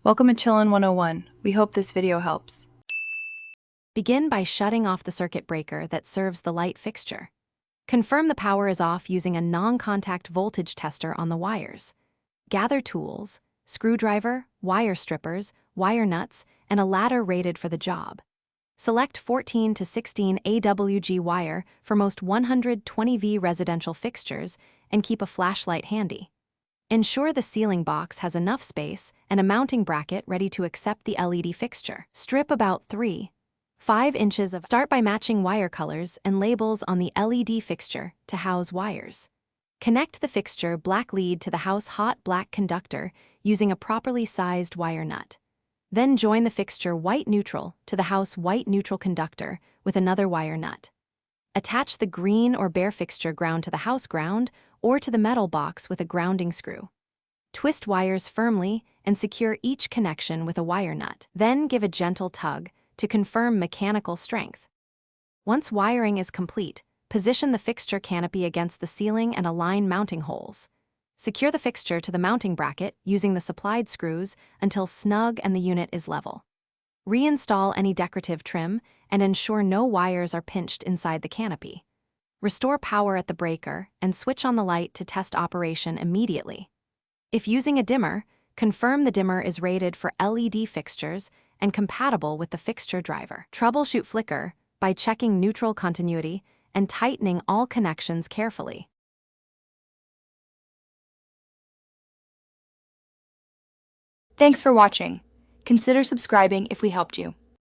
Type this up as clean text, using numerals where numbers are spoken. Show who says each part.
Speaker 1: Welcome to Chillin' 101. We hope this video helps.
Speaker 2: Begin by shutting off the circuit breaker that serves the light fixture. Confirm the power is off using a non-contact voltage tester on the wires. Gather tools, screwdriver, wire strippers, wire nuts, and a ladder rated for the job. Select 14 to 16 AWG wire for most 120V residential fixtures and keep a flashlight handy. Ensure the ceiling box has enough space and a mounting bracket ready to accept the LED fixture. Strip about 3-5 inches of. Start by matching wire colors and labels on the LED fixture to house wires. Connect the fixture black lead to the house hot black conductor using a properly sized wire nut. Then join the fixture white neutral to the house white neutral conductor with another wire nut. Attach the green or bare fixture ground to the house ground or to the metal box with a grounding screw. Twist wires firmly and secure each connection with a wire nut. Then give a gentle tug to confirm mechanical strength. Once wiring is complete, position the fixture canopy against the ceiling and align mounting holes. Secure the fixture to the mounting bracket using the supplied screws until snug and the unit is level. Reinstall any decorative trim and ensure no wires are pinched inside the canopy. Restore power at the breaker and switch on the light to test operation immediately. If using a dimmer, confirm the dimmer is rated for LED fixtures and compatible with the fixture driver. Troubleshoot flicker by checking neutral continuity and tightening all connections carefully.
Speaker 3: Thanks for watching. Consider subscribing if we helped you.